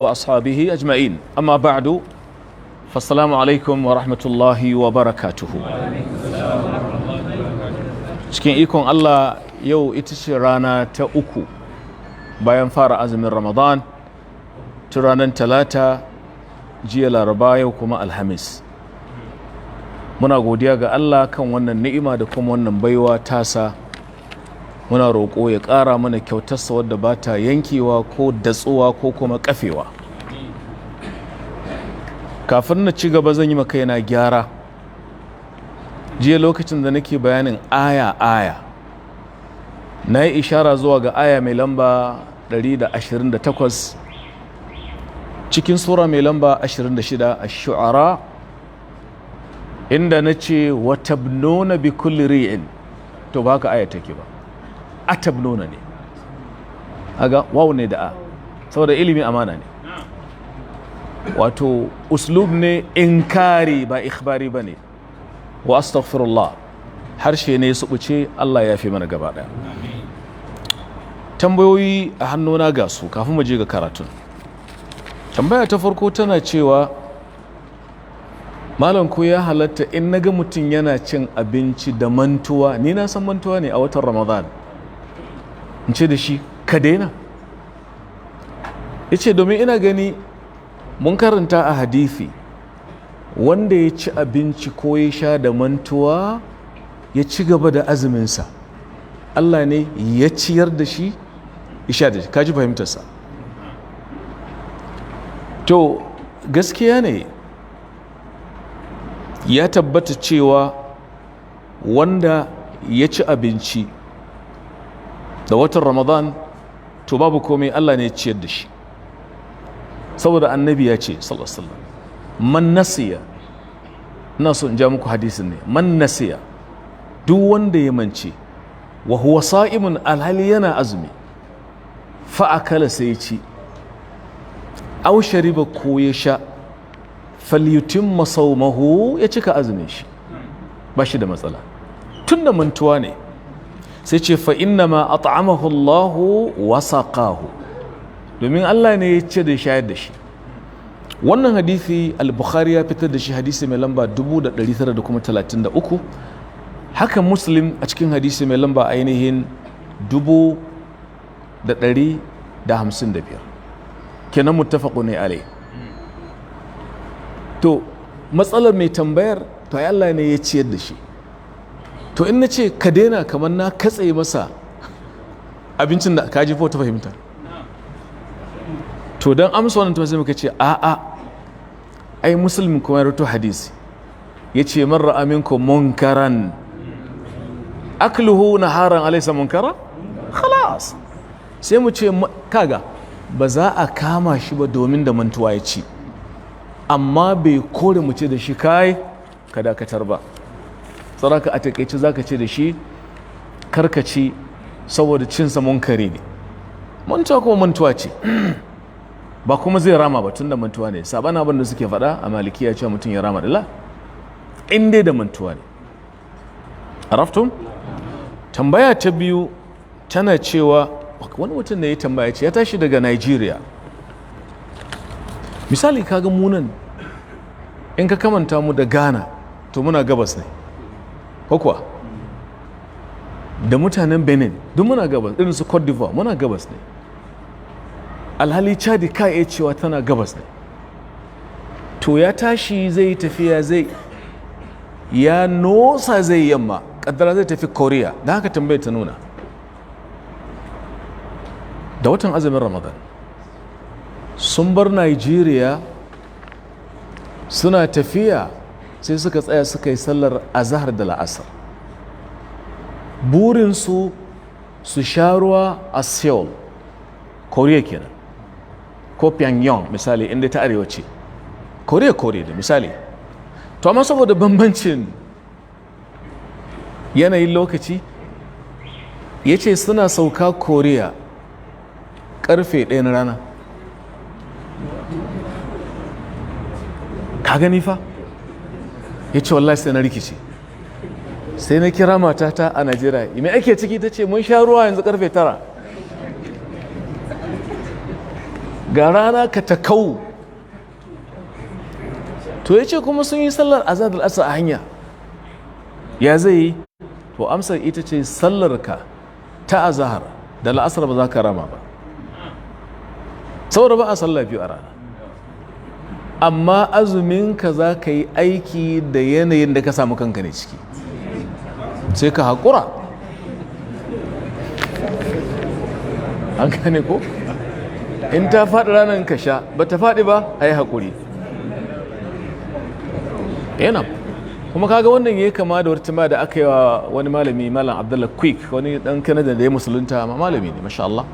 وأصحابه أجمعين أما بعد فالسلام عليكم ورحمة الله وبركاته cikin ikon Allah yau ita ce rana ta uku bayan fara azumin Ramadan ta ranar Talata jiya Laraba yau kuma Alhamis muna godiya ga Allah kan wannan ni'ima da kuma wannan baiwa tasa muna roƙo ya ƙara mana kyautarsa wadda ba ta yankewa ko datsuwa ko kuma ƙafewa. Kafin na ci gaba zan yi maka yana gyara jiya lokacin da nake bayanin aya na yi ishara zuwa ga aya mai lamba 128 cikin sura mai lamba 26 a shu'ara inda na ce watabnuna bi kulli ri'in to ba haka aya take ba atabnuna ne aga wawu ne da a saboda ilimi amana ne wato uslub ne inkari ba ikhbari bane wa astaghfirullah harshe ne su buce Allah ya fi mana gaba daya tambayoyi a hannuna ga su kafin mu je ga karatun tambaya ta farko tana cewa malam ko ya halatta in naga mutum yana cin abinci da mantuwa ni na san mantuwa ne a watan Ramadan in ce da shi ka daina ya ce domin ina gani mun karanta a hadithi wanda ya ci abinci ko ya sha da mantuwa ya ci gaba da azuminsa Allah ne ya ciyar da shi ya sha da shi kaji fahimtarsa to gaskiya ne ya tabbata cewa wanda ya ci abinci da watan Ramadan to babu komai Allah ne ya ciyar da shi saboda annabi ya ce sallallahu alaihi wasallam man nasiya ina so in ja muku hadisin ne man nasiya duk wanda ya mance wa huwa sa'imun alhali yana azumi fa akala sai ya ci aw shariba ko ya sha falyutimma sawmahu ya cika azumin shi ba shi da matsala tunda mantuwa ne sai ce fa innama at'amahu Allahu wa saqahu domin Allah ne ya ce da shayar da shi wannan hadisi al-Bukhari ya fitar da shi hadisi mai lamba 1933 haka Muslim a cikin hadisi mai lamba ainihin 1155 kenan muttafaqu ne alai to matsalar mai tambayar to ai Allah ne ya ciyar da shi to in na ce ka daina kamar na katse masa abincin da ka jifo ta fahimta to don amsa wannan sai muka ce a'a ai musulmin kuma ya rawaito hadisi yace man ra'a minkum munkaran akluhu naharan alaysa munkara khalas sai mu ce kaga ba za a kama shi ba domin da mantuwa ya ci amma bai kore mu ce da shi kai ka dakatar ba tsaraka a takeice zaka ce da shi karkaci saboda cinsa munkari ne mantuwa kuma mantuwa ce ba kuma zai rama ba tun da mantuwa ne sabana abin da suke faɗa a malikiya cewa mutum ya rama da la in dai da mantuwa ne araftum tambaya ta biyu tana cewa wani mutum da ya tambaya ce ya tashi daga Nigeria misali kaga munan in ka kamanta mu da Ghana to muna gabas ne ko kuwa da mutanen Benin duk muna gabas irin su Cote d'Ivoire muna gabas ne alhali Chadi ka iya cewa tana gabas ne to ya tashi zai tafiya ya nosa zai yamma kaddara zai tafi Korea da haka tambayar ta nuna da watan azumin Ramadan sun bar Nigeria suna tafiya sai suka tsaya suka yi sallar azhar da la'asar burinsu su sha ruwa a Seoul Korea kenan ko Pyongyang misali inda ta arewa ce Korea da misali to amma saboda bambancin yanayin lokaci ya ce suna sauka Korea karfe 1 na rana ka gani fa ya ce wallahi sai na rikice sai na kira matata a Najeriya mai ake ciki ta ce mun sha ruwa yanzu karfe 9 ga rana ka ta kau. To ya ce kuma sun yi sallar azhar da asar a hanya, ya zai yi? To amsar ita ce sallar ka ta azhar da la'asar ba za ka rama ba, saboda ba a sallah biyu a rana. Amma azumin ka za ka yi aiki da yanayin da ka samu kanka ne ciki, sai ka haƙura. An gane ko? In ta faɗi ranar ka sha, ba ta faɗi ba a yi haƙuri. Yana kuma kaga wannan ya kama da wata da aka yi wa wani malami, Malam Abdullah Quick, wani ɗan Canada da ya musulunta, malami ne masha Allah,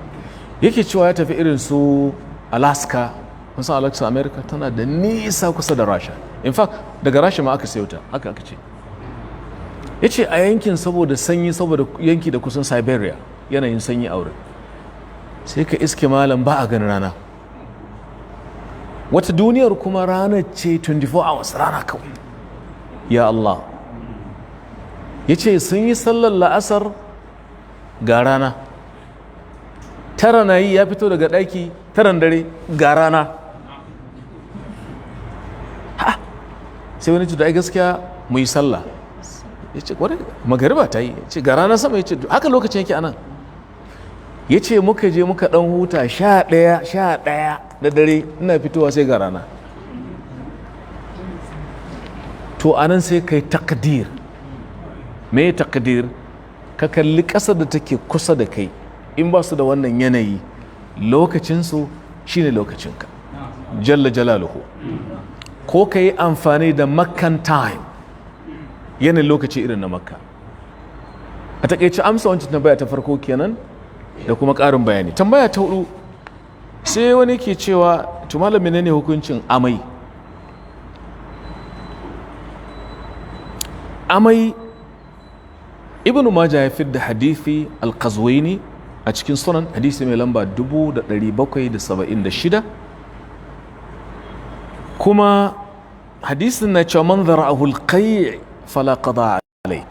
yake cewa ya tafi irin su Alaska. Kun san Alaska, America tana da nisa kusa da Rasha. In fact daga Rasha ma aka sayo ta, haka aka ce. Ya ce a yankin saboda sanyi, saboda yanki da kusan Siberia, yanayin sanyi a wurin, sai ka iske malam ba a ganin rana. Wata duniyar kuma ranar ce 24 hours, rana kawai. Ya Allah. Ya ce sun yi sallar la'asar ga rana, tara na yi ya fito daga ɗaki, taran dare ga rana. Ha, sai wani cuta ai gaskiya mu yi sallah. Ya ce kwarai magariba ta yi, ya ce ga rana sama, ya ce haka lokacin yake anan. Ya ce muka je muka ɗan huta 11 da dare, ina fitowa sai ga rana. To anan sai kai takdir. Me takdir? Ka kalli ƙasar da take kusa da kai, in ba su da wannan yanayi, lokacinsu shine lokacinka jalla jalaluhu. Ko ka yi amfani da Makkan time, yanayin lokaci irin na Makka. A takaice amsa wancan tambaya ta farko kenan da kuma ƙarin bayani. Tambaya ta hudu, sai wani ke cewa to malam menene hukuncin amai? Amai, Ibn Majah ya fidda hadithi al-Qazwini a cikin sunan, hadisi mai lamba 1776, kuma hadisin na cewa man zara'ahu al-qay' fala qada alai.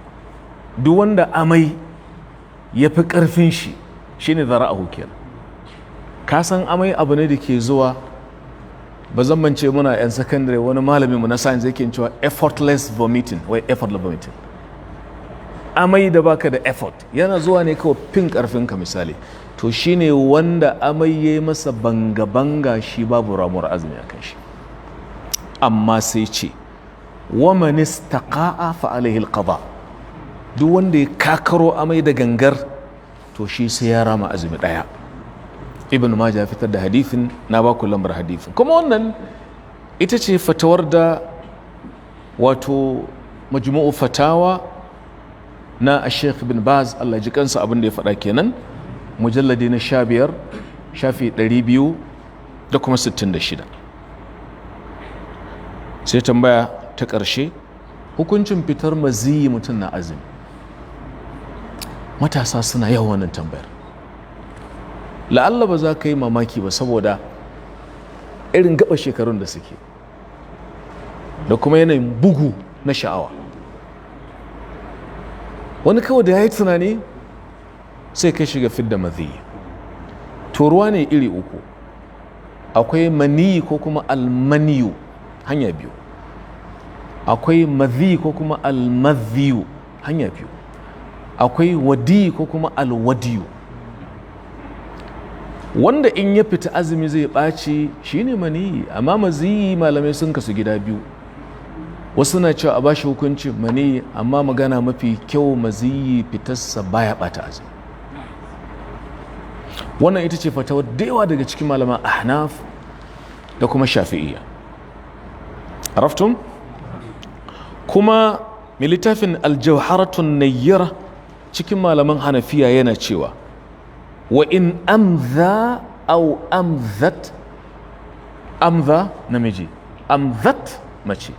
Duk wanda amai ya fi ƙarfin shi shine zara'ahu kenan. Ka san amai abu ne da ke zuwa, ba zan mance muna yan sakandare wani malamin mu na science yake cewa effortless vomiting, wai effortless vomiting, amai da baka da effort, yana zuwa ne kawai fin karfin ka misali. To shine wanda amai yayi masa banga banga, shi babu ramuwar azumi akan shi. Amma sai ce wa man istaqa'a fa alaihi alqada, duk wanda ya kakaro amai da gangar to shi sai ya rama azumi daya. Ibn Majah fitar da hadithin, na ba ku lambar hadithin. Kuma wannan ita ce fatawar da wato majmu'u fatawa na Sheikh Ibn Baz, Allah ji kansa, abin da ya faɗa kenan, mujalladi na 15 shafi 266. Sai tambaya ta ƙarshe, hukuncin fitar maziyi mutum na azumi. Matasa suna yawan wannan tambayar. La'alla ba za ka yi mamaki ba saboda irin gaba shekarun da suke da kuma yanayin bugu na sha'awa. Wani kawai da ya yi tunani sai kai shiga fidda maziyi. To ruwa ne iri uku, akwai maniyi ko kuma almaniyu, hanya biyu. Akwai maziyi ko kuma almaziyu, hanya biyu. Akwai wadiyi ko kuma alwadiyu. Wanda in ya fita azumi zai ɓaci shine maniyi, amma maziyi malamai sun kasu gida biyu. Wasu na cewa a bashi hukuncin maniyi, amma magana mafi kyau maziyi fitarsa baya ɓata azumi. Wannan ita ce fatawar da yawa daga cikin malaman Ahnaf da kuma Shafi'iyya. Araftum? Kuma mai littafin Al-Jawharatun Nayyira cikin malaman Hanafiya yana cewa wa in amza au amzat, amza namiji, amzat mace,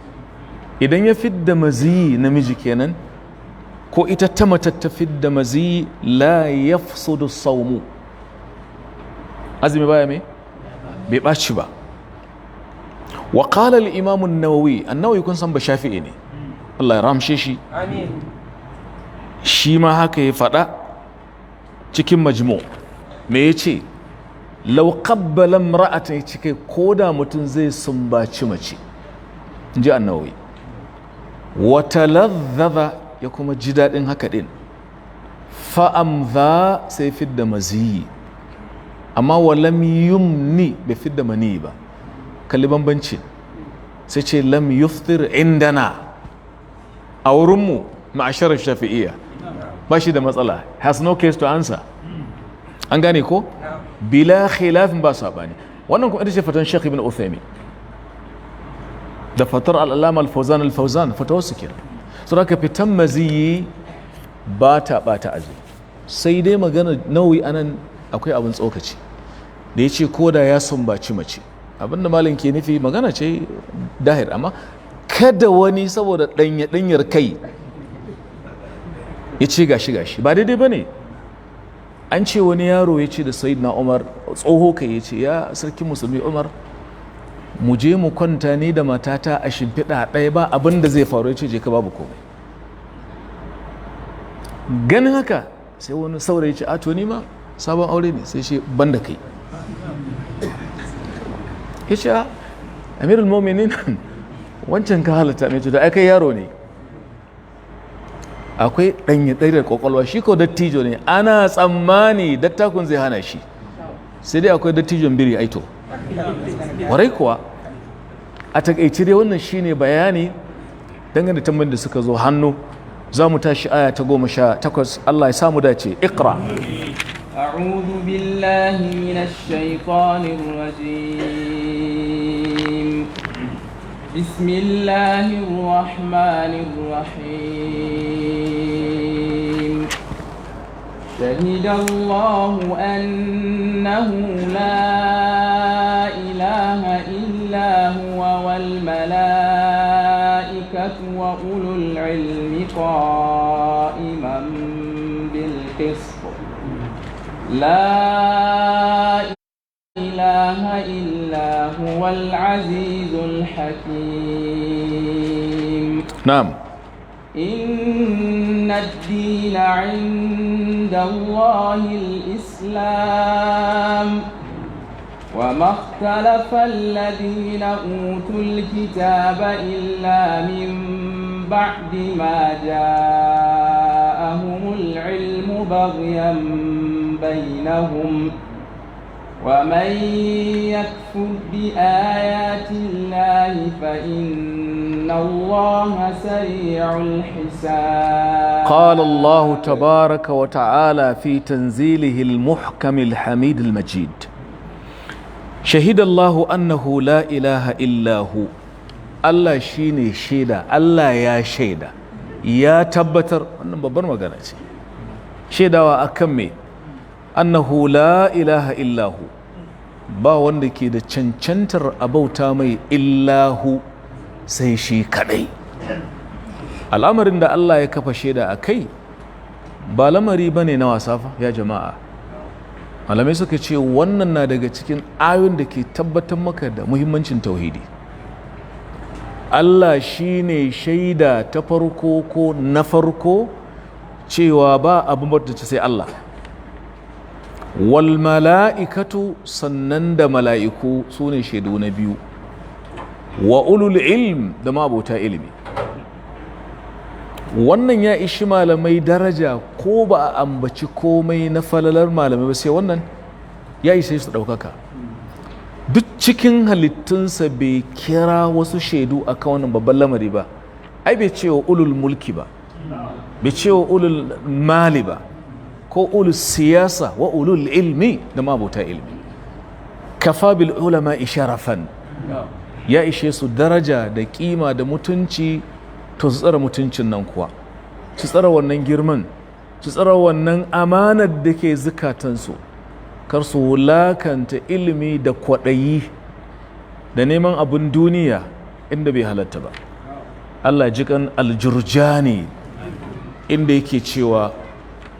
idan ya fidda maziyi namiji kenan, ko ita ta mata ta fidda maziyi, la yafsudu sawmu, azumi baya me bai ɓaci ba. Wa qala al-imam an-nawawi, an-nawawi kun san ba shafi'i ne, Allah ya ramshe shi, amin, shi ma haka ya faɗa cikin majmu'. Me yace? law qabbala imra'atan yace kai koda mutum zai sumbaci mace inji annawi wa taladhdha ya kuma ji dadin haka din fa amdha sai fidda maziyi amma walam yumni bai fidda mani ba kalli bambanci sai ce lam yuftir indana a wurinmu ma'asharar shafi'iyya ba shi da matsala, has no case to answer. An gane ko? Bila khilafin ba sabani. Wannan kuma ita ce fatan Sheikh Ibn Uthaymeen da fatar al-Allama al-Fawzan fatawar su kenan. So da ka fitan maziyi ba ta bata azumi. Sai dai magana Nawawi anan akwai abin tsokaci da yace koda ya sumbaci mace. Abinda malam ke nufi magana ce dahir, amma kada wani saboda danyar kai ya ce gashi ba daidai ba ne. An ce wani yaro ya ce da Sayyidina Umar, tsoho kai, ya ce ya sarki musulmi Umar, mu je mu kwanta ni da matata a shimfiɗa ɗaya ba abin da zai faru. Ya ce je ka babu komai. Ganin haka sai wani saurayi ce a to ni ma sabon aure ne, sai shi ban da kai. Ya ce amirul mu'minin wancan ka halatta mai da aka yaro ne, akwai ɗanye ɗaya da ƙwaƙwalwa, shi ko dattijo ne, ana tsammani dattakun zai hana shi, sai dai akwai dattijon biri aito warai kuwa. A takaice dai wannan shine bayani dangane da tambayin da suka zo hannu. za mu tashi aya ta 18. Allah ya samu dace. Iqra. أعوذ بالله من الشيطان الرجيم بسم الله الرحمن الرحيم شهد الله أنه لا إله إلا هو والملائكة وأولو العلم قائما بالقسط لا إله إلا هو العزيز الحكيم. نعم. إن الدين عند الله الإسلام وما اختلف الذين أوتوا الكتاب إلا من بعد ما جاءهم العلم بغيا بينهم ومن يكفر بآيات الله فإن الله سريع الحساب. قال الله تبارك وتعالى في تنزيله المحكم الحميد المجيد شهد الله أنه لا إله إلا هو. الله شيني شيدا، الله يا شيدا يا تبتر wannan babbar magana ce. Shaidawa akan me? Annahu la ilaha illahu, ba wanda ke da cancantar abauta mai illahu sai shi kadai. Al'amarin da Allah ya kafa shaida a kai ba lamari bane na wasa fa ya jama'a. Malamai suka ce wannan na daga cikin ayoyin da ke tabbatar maka da muhimmancin tauhidi. Allah shine shaida ta farko ko na farko cewa ba abin bauta sai Allah. Wal mala'ikatu, sannan da mala'iku su ne shaidu na biyu, wa ulul ilm da ma'abota ilimi. Wannan ya ishi malamai daraja, ko ba a ambaci komai na falalar malamai ba sai wannan ya ishe su ɗaukaka. Duk cikin halittunsa bai kira wasu shaidu a kan wannan babban lamari ba. Ai bai ce wa ulul mulki ba, bai ce wa ulul mali ba, ko ulul siyasa wa ulul ilmi da mabota ilmi. Kafa bil ulama isharafan, ya ishe su daraja da kima da mutunci. To su tsara mutuncin nan kuwa, su tsara wannan girman, su tsara wannan amanar da ke zukatansu, kar su wulakanta ilimi da kwaɗayi da neman abin duniya inda bai halatta ba. Allah jikan Al-Jurjani inda yake cewa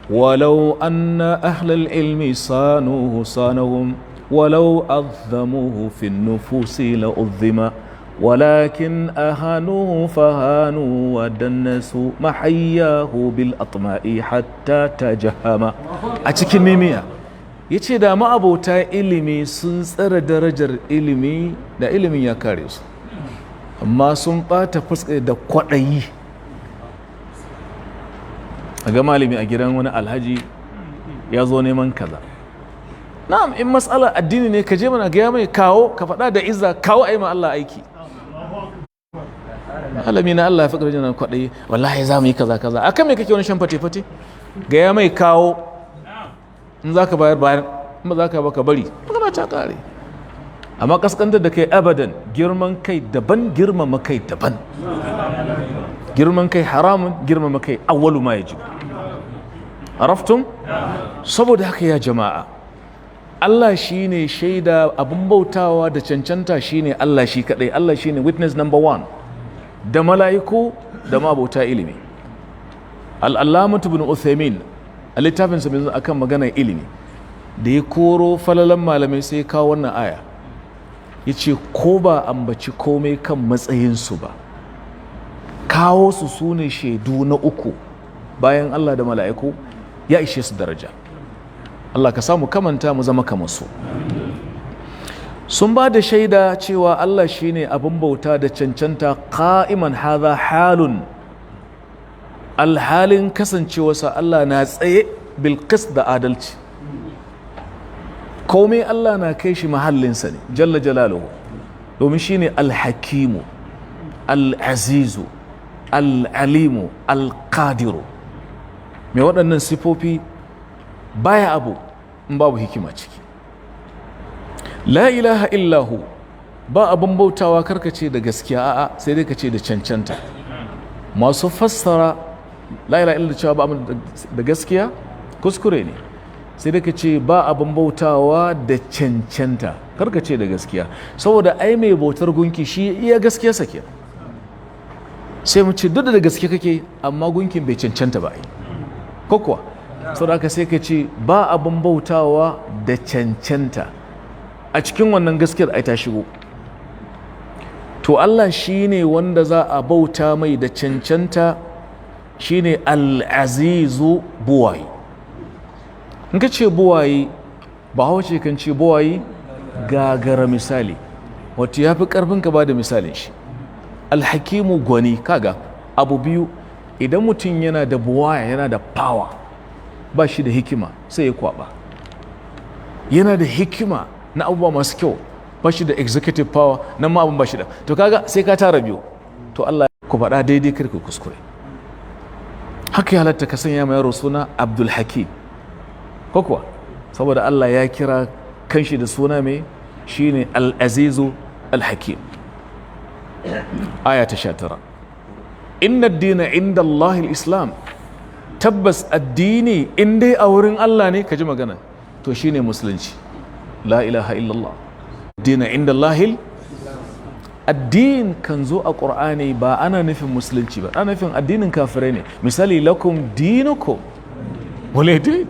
walau anna ahlal ilmi sanuhu sanahum walau azzamuhu fin nufusi la uzzima ولكن أهانوه فهانوا ودنسوا محياه بالأطماء حتى تجهم. أتكي ميمية yace da ma'abota ilimi sun tsara darajar ilimi da ilimin ya kare su, amma sun ɓata fuska da kwaɗayi. a ga malami a gidan wani alhaji ya zo neman kaza. na'am, in matsala addini ne ka je mana gaya mai kawo, ka faɗa da izza, kawo a yi ma Allah aiki. malami na Allah ya fi ƙarfi na kwaɗayi, wallahi za mu yi kaza kaza, akan me kake wani shan fate-fate? gaya mai kawo, in za ka bayar bayar, in ba za ka baka bari, magana ta ƙare. amma kaskantar da kai abadan, girman kai daban, girmama kai daban. girman kai haramun, girmama kai awwalu ma yaji. araftum? saboda haka ya jama'a, Allah shine shaida, abin bautawa da cancanta shine Allah shi kadai. Allah shine witness number one, da mala'iku da mabauta ilimi. Al-Allamah ibn Uthaymin a littafinsa mai akan maganar ilimi da ya koro falalan malamai sai ya kawo wannan aya, ya ce ko ba ambaci komai kan matsayinsu ba, kawo su sune shaidu na uku bayan Allah da mala'iku ya ishe su daraja. Allah ka samu kamanta mu zama kamar su. sun ba da shaida cewa Allah shine abin bauta da cancanta qa'iman, hadha halun, alhalin kasancewarsa Allah na tsaye bil qist da adalci. komai Allah na kai shi mahallinsa ne jalla jalaluhu, domin shine al-hakimu, al-azizu, al-alimu, al-qadiru. mai waɗannan sifofi baya abu in babu hikima ciki. la ilaha illahu, ba abin bautawa karkace da gaskiya, a'a sai dai kace da cancanta. masu fassara la ilaha illallah cewa ba da gaskiya kuskure ne, sai dai kace ba abin bautawa da cancanta, karkace da gaskiya, saboda ai mai bautar gunki shi iya gaskiya sake. sai mu ce duk da gaske kake amma gunkin bai cancanta ba ai, ko kuwa? saboda haka sai ka ce ba abin bautawa da cancanta, a cikin wannan gaskiyar ai ta shigo. to Allah shine wanda za a bauta mai da cancanta, shine al-azizu, buwayi. in ka ce buwayi, ba hauce kan ce buwayi gagara misali, wato ya fi karfin ka ba da misalin shi. al-hakimu, gwani. kaga abu biyu, idan mutum yana da buwaya, yana da power, ba shi da hikima sai ya kwaba. yana da hikima na abubuwa masu kyau, ba shi da executive power, nan ma abin ba shi da, to kaga sai ka tara biyu. to Allah ku faɗa daidai karku kuskure. haka ya halatta ka sanya mai yaro suna Abdul Hakim, ko kuwa? saboda Allah ya kira kanshi da suna mai shine al-azizu al-hakim. aya ta 19, inna ad-dina inda Allah al-islam, tabbas addini in dai a wurin Allah ne, ka ji magana, to shine musulunci. la ilaha illallah, dina inda Allah. addin kan zo a ƙur'ani ba ana nufin musulunci ba, ana nufin addinin kafirai ne. misali, lakum dinukum wale din,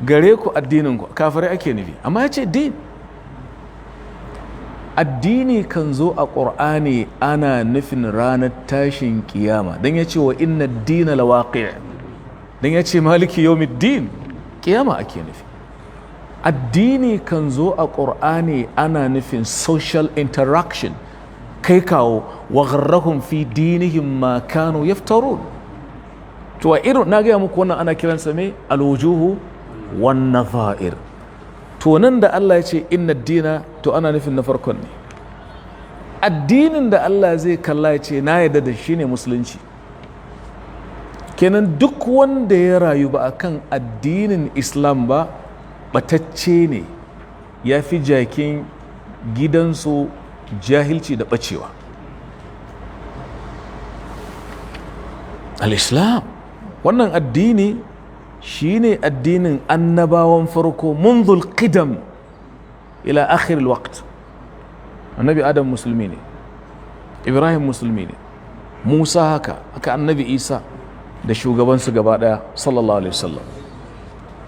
gare ku addinin ku, kafirai ake nufi, amma ya ce din. addini kan zo a ƙur'ani ana nufin ranar tashin kiyama, don ya ce wa inna dina lawaqi', don ya ce maliki yawmiddin, kiyama ake nufi. addini kan zo a ƙur'ani ana nufin social interaction, kai kawo, wa gharrahum fi dinihim ma kanu yaftarun. to a irin na gaya muku wannan ana kiransa mai alwujuhu wan nadha'ir. to nan da Allah ya ce inna dina, to ana nufin na farkon ne. addinin da Allah zai kalla ya ce na yarda da shi ne musulunci. kenan duk wanda ya rayu ba akan addinin Islam ba, batacce ne, ya fi jakin gidansu jahilci da bacewa. al-Islam, wannan addini shine addinin annabawan farko, munzul qidam ila akhir al-waqt. annabi Adam musulmi ne, Ibrahim musulmi ne, Musa haka annabi Isa da shugabansu gaba daya sallallahu alaihi wasallam.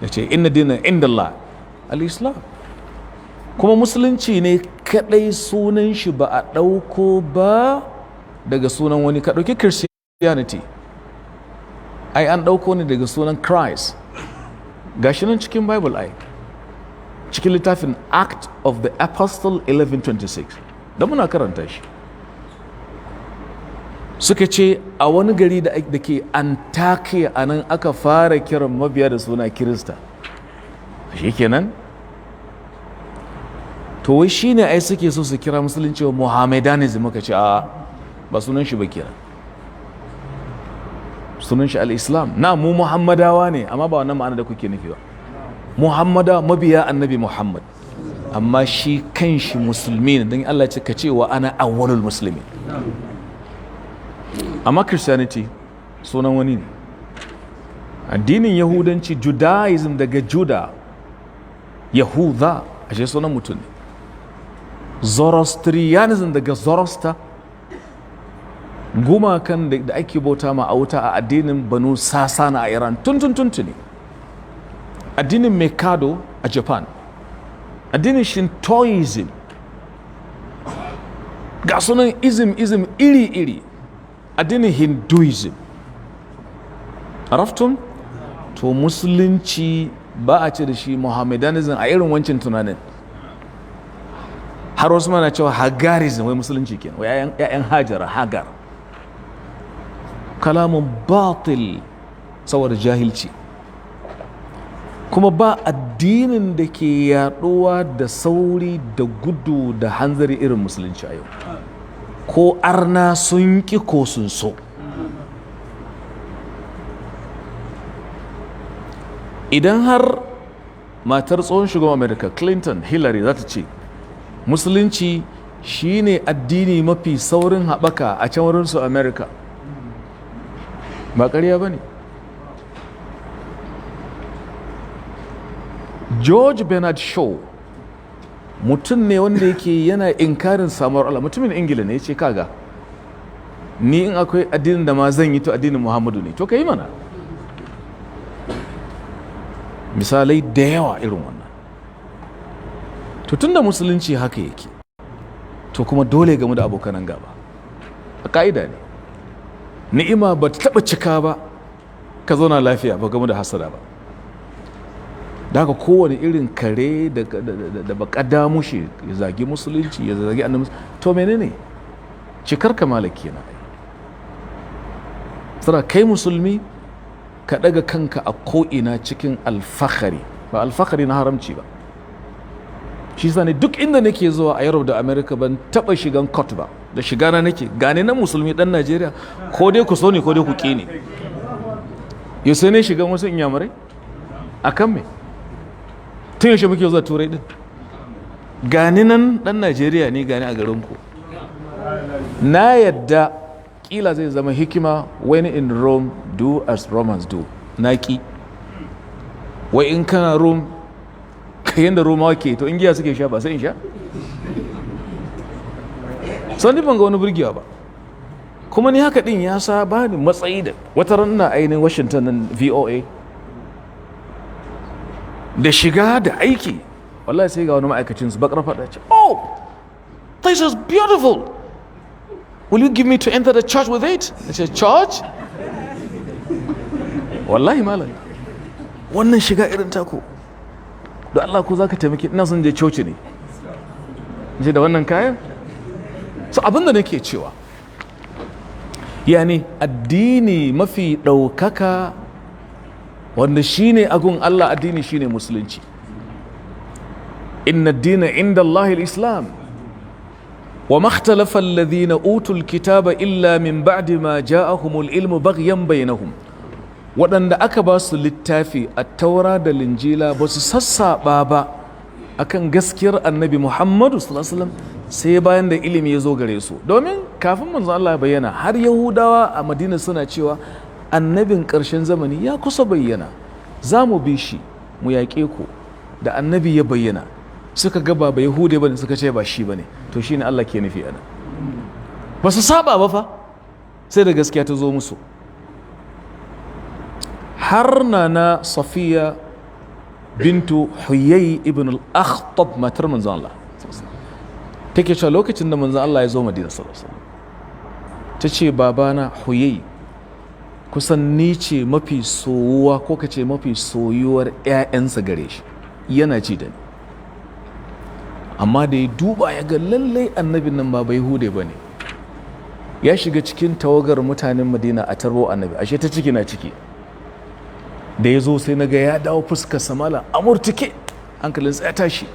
yace inna dina inda Allah al-Islam. kuma musulunci ne kadai sunan shi ba a dauko ba daga sunan wani. ka dauki Christianity, ai an dauko ne daga sunan Christ, gashi nan cikin Bible ai. cikin littafin Act of the Apostle 1126 da muna karanta shi, suka ce a wani gari da ke Antakya a nan aka fara kiran mabiya da suna Kirista. Shi kenan to wai shi ne ai suke so su kira musulunci wa Mohammedanism, muka ce a ba sunan shi ba kira, sunan shi al-Islam. Na mu Muhammadawa ne, amma ba wannan ma'ana da kuke nufi ba. Muhammada mabiya annabi Muhammad, amma shi kan shi musulmi ne, don Allah ce ka ce wa ana awwalul musulmi. Amma Christianity sunan wani ne. Addinin Yahudanci, Judaism daga Juda, Yahuda, ashe sunan mutum ne. Zoroastrianism daga Zoroaster, gumakan da ake bauta ma a wuta a addinin Banu Sasana a Iran tuntuni. Addinin Mikado a Japan, addinin Shintoism, ga sunan ism iri-iri, addinin Hinduism. Araftun? To musulunci ba a ce da shi Mohammedanism a irin wancan tunanin. Har wasu mana cewa Hagarism, wai musulunci kenan, wai ‘ya'yan Hajara, Hagar. Kalamun batil saboda jahilci. Kuma ba addinin da ke yaduwa da sauri da gudu da hanzari irin musulunci a yau, ko arna sun ki ko sun so. Idan har matar tsohon shugaban America Clinton, Hillary, za ta ce musulunci shine addini mafi saurin haɓaka a can wurinsu America, ba ƙarya ba ne. George Bernard Shaw mutum ne wanda yake yana inkarin samuwar Allah, mutumin Ingila ne, ya ce kaga ni in akwai addinin da ma zan yi to addinin Muhammadu ne, to ka yi mana. Misalai da yawa irin wannan. To tunda musulunci haka yake, to kuma dole game da abokanan gaba, a ka'ida ne. Ni'ima ba ta taɓa cika ba ka zauna lafiya ba game da hasada ba. Da haka kowane irin kare da baka damushe ya zagi musulunci, ya zagi annabi, to menene cikar kamala kenan. Tsara kai musulmi ka daga kanka a ko'ina cikin alfahari, ba alfahari na haramci ba. Shi ne duk inda nake zuwa a Europe da America ban taba shigan court ba, da shigana nake gane na musulmi dan Najeriya, ko dai ku so ne ko dai ku ƙi ne. Yau sai ne shigan wasu inyamurai akan me? Tun yaushe muke zuwa turai din? Gani nan dan Najeriya ne, gani a garinku. Na yadda kila zai zama hikima, when in Rome do as Romans do. Naki wai in kana Rome kayan da Romawa ke, to in giya suke sha ba sai in sha. San ban ga wani burgewa ba. Kuma ni haka din ya sa ba ni matsayi da wata ran na ainihin Washington nan VOA da shiga da aiki, wallahi sai ga wani ma'aikacin su bakar fada ce, oh, this is beautiful, will you give me to enter the church with it? I said, church? Wallahi malam, wannan shiga irin tako da Allah ko zaka taimake, ina son je coci ne je da wannan kayan. So abinda nake cewa, yani addini mafi ɗaukaka wanda shine agun Allah, addini shine musulunci. inna ad-dina inda Allah al-islam wa ma ikhtalafa alladhina utul kitaba illa min ba'di ma ja'ahumul ilmu baghyan bainahum. Waɗanda aka ba su littafi a taura da linjila ba su sassaɓa ba akan gaskiyar annabi Muhammadu sallallahu alaihi wasallam sai bayan da ilimi ya zo gare su. Domin kafin manzon Allah ya bayyana, har Yahudawa a Madina suna cewa annabin ƙarshen zamani ya kusa bayyana, za mu bi shi mu yaƙe ku. Da annabi ya bayyana suka ga ba Yahude bane, suka ce ba shi bane, to shine Allah ke nufi ana. Ba su saba ba fa, sai da gaskiya ta zo musu. Har na Safiya bintu Huyay ibn al-Akhtab, matar manzon Allah, take cewa lokacin da manzon Allah ya zo Madina sallallahu alaihi wasallam, ta ce babana Huyay kusan ni ce mafi soyuwa ko kace mafi soyuwar ƴaƴansa gare shi, yana ji da ni. amma da ya duba ya ga lallai annabin nan ba bai hude ba ne, ya shiga cikin tawagar mutanen madina a tarbo annabi, ashe ta ciki na ciki. Da ya zo sai na ga ya dawo fuskar samala a murtuke, hankalinsa ya tashi.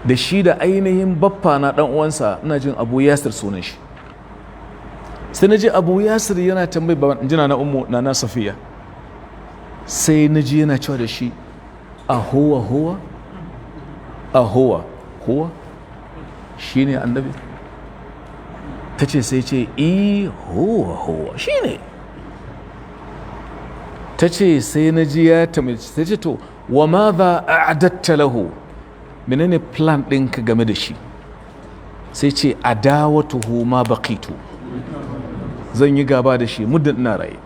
Da shi da ainihin baffa na dan uwansa, ina jin Abu Yasir sunan shi, sai na ji Abu Yasir yana tambayi baban jina na ummu na Safiya, sai na ji yana cewa da shi huwa huwa shi ne annabi? ta ce sai ce huwa shi ne. ta ce sai na ji ya tambayi, sai ce to wa ma za a adatta lahu, menene plan ɗinka game da shi? sai ce adawatuhu ma baqitu, zan yi gaba da shi muddin ina raye.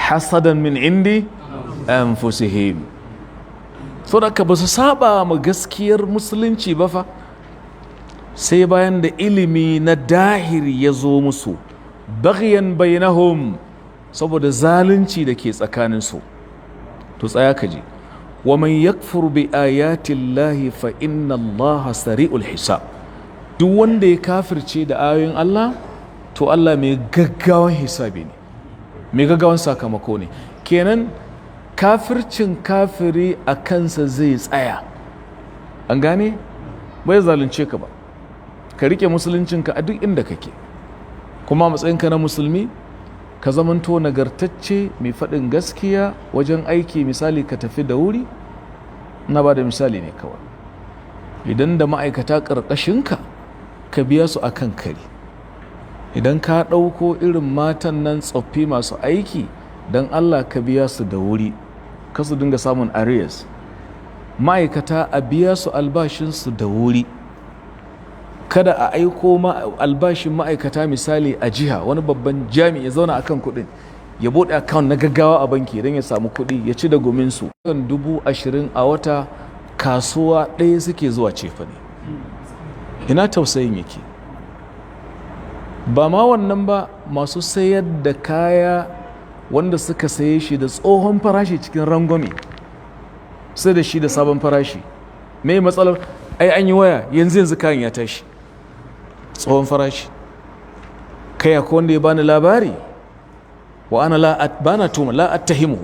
hasadan min indi anfusihim, so da ka ba su saba ma gaskiyar musulunci ba fa, sai bayan da ilimi na dahiri ya zo musu, baghyan bainahum, saboda zalunci da ke tsakaninsu. to tsaya ka ji, wa man yakfur bi ayati llahi fa inna allaha sari'ul hisab, duk wanda ya kafirce da ayoyin Allah, to Allah mai gaggawan hisabi ne, mai gaggawan sakamako ne. kenan kafircin kafiri a kansa zai tsaya, an gane, bai zalunce ka ba, ka rike musuluncinka a duk inda kake, kuma matsayinka na musulmi ka zamanto nagartacce mai faɗin gaskiya wajen aiki. misali ka tafi da wuri, na ba da misali ne kawai, idan da ma'aikata ƙarƙashinka ka biya su a kan kari. idan ka ɗauko irin matan nan tsoffi masu aiki, don Allah ka biya su da wuri, ka su dinga samun arrears. ma'aikata a biya su albashinsu da wuri, kada a aiko albashin ma'aikata misali a jiha, wani babban jami'i ya zauna akan kuɗin, ya buɗe account na gaggawa a banki don ya samu kuɗi ya ci da gominsu. kan 20,000 a wata, kasuwa ɗaya suke zuwa cefane. ina tausayin yake? ba ma wannan ba, masu sayar da kaya wanda suka saye shi da tsohon farashi cikin rangwame, sai da shi da sabon farashi. me matsalar? ai an yi waya yanzu kayan ya tashi, tsohon farashi. kai akwai wanda ya bani labari, wa ana bana tuma la attahimu,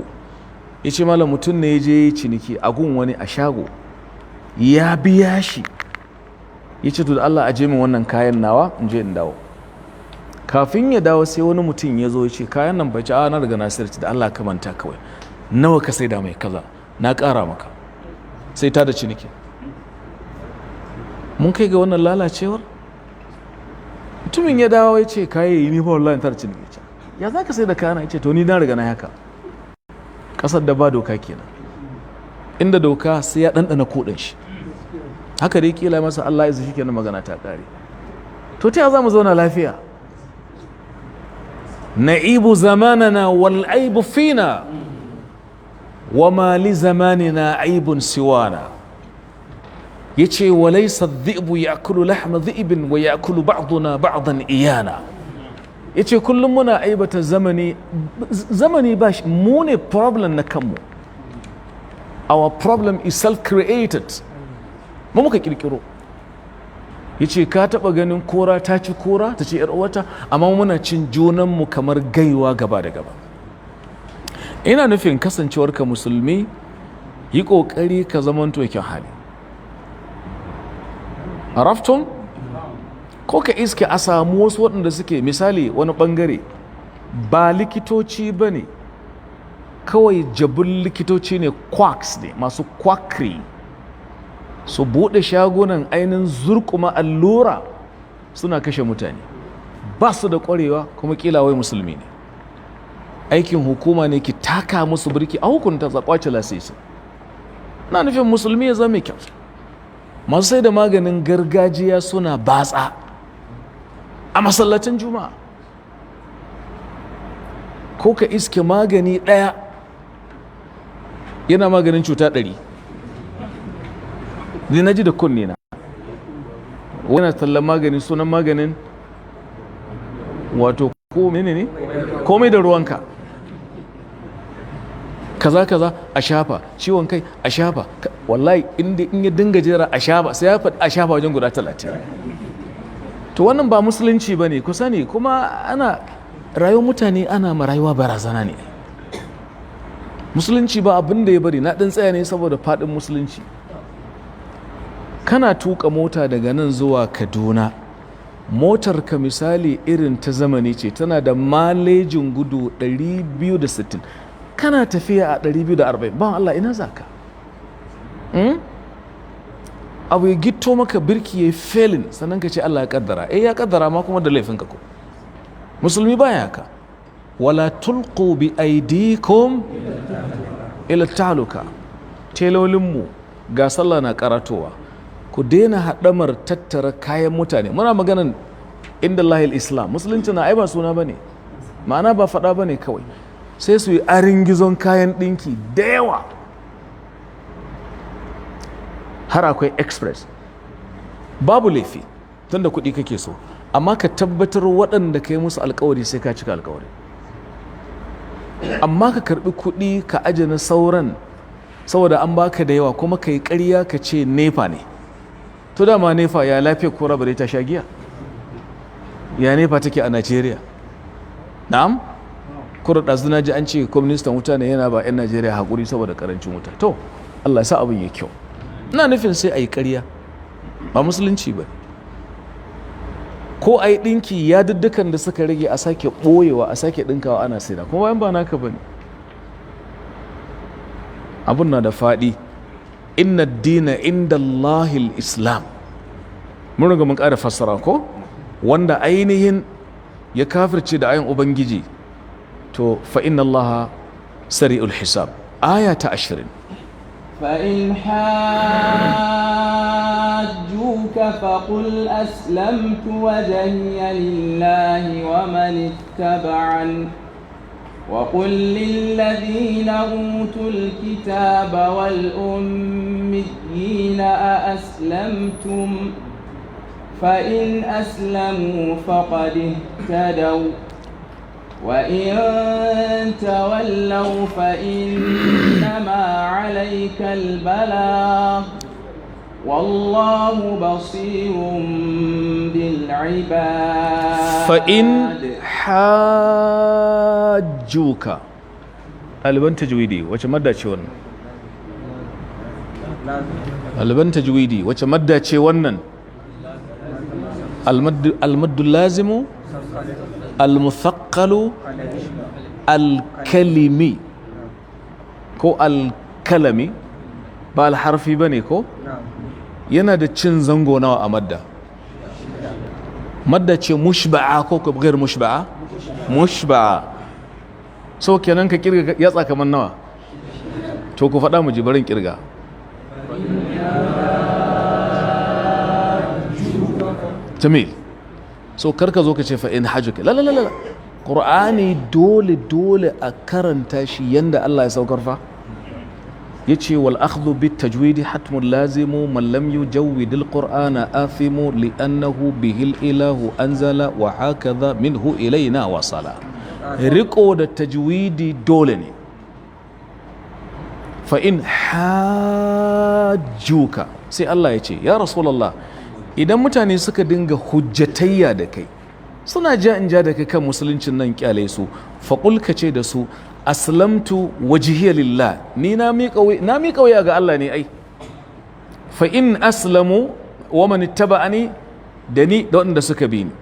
ya ce malam mutum ne ya je ciniki a gun wani a shago, ya biya shi, ya ce to da Allah aje min wannan kayan nawa in je in dawo. kafin ya dawo sai wani mutum ya zo ya ce kayan nan bai ci, na daga nasir, da Allah ka manta kawai, nawa ka sai da mai kaza, na ƙara maka, sai ta da ciniki. mun kai ga wannan lalacewar. mutumin ya dawo ya ce kayi ni fa wallahi tar ciniki, ya za ka sai da kayana? ya ce to ni na riga na haka. ƙasar da ba doka kenan, inda doka sai ya ɗanɗana kuɗin shi, haka dai kila masa Allah ya zai shi kenan, magana ta ƙare. to ta za mu zauna lafiya? na'ibu zamanana wal aibu fina, wa ma li zamanina aibun siwana. yace walaysa dhi'bu ya'kulu lahma dhi'bin wa ya'kulu ba'duna ba'dan iyana. yace kullum muna aibata zamani ba shi, mu ne problem na kanmu. our problem is self created, mu muka kirkiro. yace ka taba ganin kora ta ci kora ta ce yar uwata, amma muna cin junanmu kamar gaiwa gaba da gaba. ina nufin kasancewarka musulmi, yi kokari ka zamanto kyan hali. Araftun? ko ka iske a samu wasu waɗanda suke misali wani ɓangare ba likitoci ba ne, kawai jabin likitoci ne, quacks ne, masu quackery, su buɗe shagunan ainihin zurkuma allura suna kashe mutane, ba su da ƙwarewa, kuma ƙila wai musulmi ne. aikin hukuma ne ki taka musu birki a hukunta kwace lasisi. na nufin musulmi ya zama kyau. masu sai da maganin gargajiya suna batsa a masallacin juma'a, ko ka iske magani ɗaya yana maganin cuta 100. ni na ji da kunne na wani tallan magani, sunan maganin wato ko menene komai da ruwanka. kaza kaza a shafa, ciwon kai a shafa, wallahi in ya dinga jera a shafa sai ya faɗi a shafa wajen guda 30. To wannan ba musulunci ba ne, ku sani. Kuma ana rayuwar mutane, ana ma rayuwa barazana ne. Musulunci ba abin da ya bari, na ɗan tsaya ne saboda faɗin musulunci. Kana tuka mota daga nan zuwa Kaduna, motar ka misali irin ta zamani ce, tana da malejin gudu 260, kana tafiya a 240, ban Allah ina za ka? Abu ya gito maka birki ya yi felin, sannan ka ce Allah ya kaddara. Ya kaddara ma kuma da laifinka ko. Musulmi baya ka. Wala tulqu bi aidikum ila ta'aluka. Telolinmu ga sallah na karatowa, ku daina haɗamar tattara kayan mutane. Muna maganan inda Allahil Islam, musulunci na ai ba suna bane, ma'ana ba faɗa bane kawai. Sai su yi arin gizon kayan ɗinki da yawa, har akwai express. Babu laifi tunda kuɗi kake so, amma ka tabbatar waɗanda ka yi musu alkawari sai ka cika alkawari. Amma ka karɓi kuɗi ka aje na sauran saboda an baka da yawa, kuma ka yi ƙarya ka ce nefa ne. To dama nefa ya lafiya ko rabar ta sha giya? Ya nefa take a Najeriya? Na'am? Kura ɗazu na ji an ce kwamistan wuta ne yana ba 'yan Najeriya haƙuri saboda ƙarancin wuta. To Allah ya sa abin ya kyau. Ina nufin sai a yi ƙarya, ba musulunci ba. Ko a yi ɗinki ya duddukan da suka rage a sake ɓoyewa, a sake ɗinkawa ana saida, kuma bayan ba naka ba ne. Abun na da faɗi. Inna dina inda Allahil Islam. Mun riga mun ƙara fassara ko? Wanda ainihin ya kafirce da ayin Ubangiji, to fa inna Allah sari'ul hisab. Aya ta 20. فإن حاجوك فقل أسلمت وجهي لله ومن اتبعني وقل للذين أوتوا الكتاب والأميين أأسلمتم فإن أسلموا فقد اهتدوا وإن تولوا فإنما عليك البلاغ والله بصير بالعباد. فإن حاجوك ɗaliban tajwidi wace madda ce wannan? ɗaliban tajwidi wace madda ce wannan? almaddu lazimu almuthaqalu alkalimi ko alkalami, ba alharfi bane ko? Yana da cin zango nawa a madda? Madda ce mushba'a ko gair mushba'a? Mushba'a. So kenan ka kirga yatsa kamar nawa? To ku faɗa mu ji, barin kirga. Jamil. So karka zo ka ce fa in hajjuka. La la la la. Qur'ani dole a karanta shi yanda Allah ya saukar fa. Yace wal akhdhu bit tajwid hatmun lazimu man lam yujawwid al qur'ana athimu li annahu bihi al ilahu anzala wa hakadha minhu ilayna wasala. Riko da tajwidi dole ne. Fa in hajjuka, sai Allah ya ce ya Rasulullah, idan mutane suka dinga hujjatayya da kai, suna ja in ja da kai kan musuluncin nan, kyale su, faƙul ka ce da su aslamtu wajhiya lillah, ni na miƙa wuya ga Allah ne ai. Fa in aslamu wa man ittaba'ani, da ni da waɗanda suka bi ni.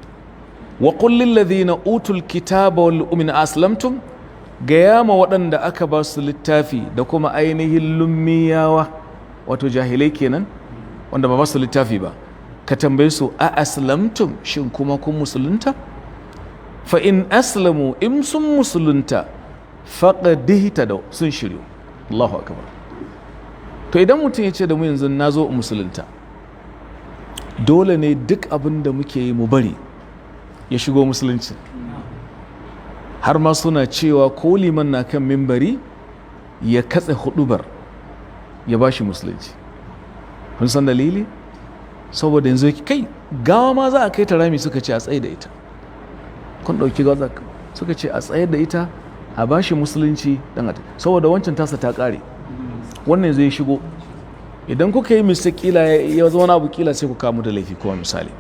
Wa qul lil ladhina utul kitaba wal mu'minina aslamtum, gaya ma waɗanda aka ba su littafi da kuma ainihin lummiyawa, wato jahilai kenan wanda ba su littafi ba, ka tambaye su a aslamtum, shin kuma kun musulunta? Fa in aslamu, in sun musulunta, faqad ihtadaw, sun shiryu. Allahu akbar. To idan mutum ya ce da mu yanzu na zo musulunta, dole ne duk abin da muke yi mu bari ya shigo musulunci. Har ma suna cewa ko liman na kan mimbari ya katse hudubar ya bashi musulunci. Kun san dalili? Saboda yanzu kai gawa ma za a kai ta rami, suka ce a tsaye da ita. Kun ɗauki gawa suka ce a tsaye da ita a bashi musulunci dan saboda wancan tasa ta kare wannan zai shigo idan kuka yi mistake kila ya zama na abu kila sai ku kamu da laifi kuma misali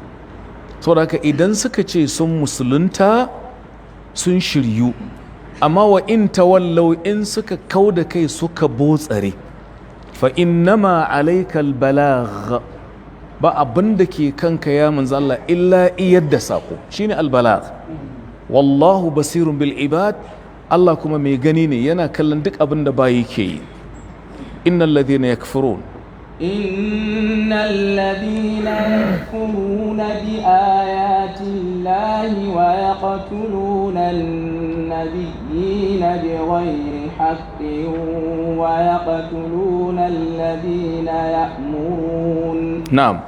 saboda haka idan suka ce sun musulunta sun shiryu amma wa in tawallau in suka kauda kai suka botsare fa innama alaikal balagh ba abin da ke kanka ya manzo Allah illa iyar da sako shine albalagh wallahu basirun bil ibad Allah kuma mai gani ne yana kallon duk abin da bayi ke yi innal ladhina yakfurun innal ladhina yakfuruna bi ayati llahi wa yaqtuluna an-nabiyyina bighayri haqqin wa yaqtuluna alladhina ya'murun na'am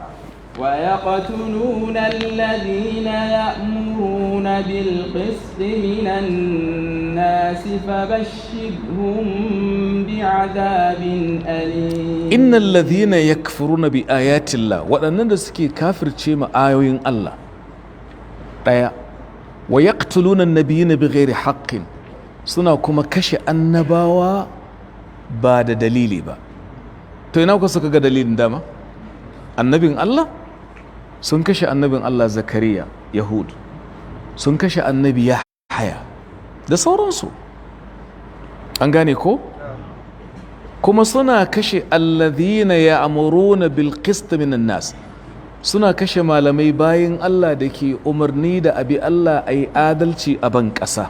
ويقتلون الذين يأمرون بالقسط من الناس فبشرهم بعذاب أليم إن الذين يكفرون بآيات الله وأننا سكي كافر شيء آيوين الله ويقتلون النبيين بغير حق suna kuma kashe annabawa ba da dalili ba to ina ku suka ga dalilin dama annabin Allah sun kashe annabin Allah Zakariya Yahud sun kashe annabi Yahaya da sauransu an gane ko kuma suna kashe alladhina ya'muruna bil qist minan nas suna kashe malamai bayin Allah da ke umarni da abi Allah ai adalci a ban ƙasa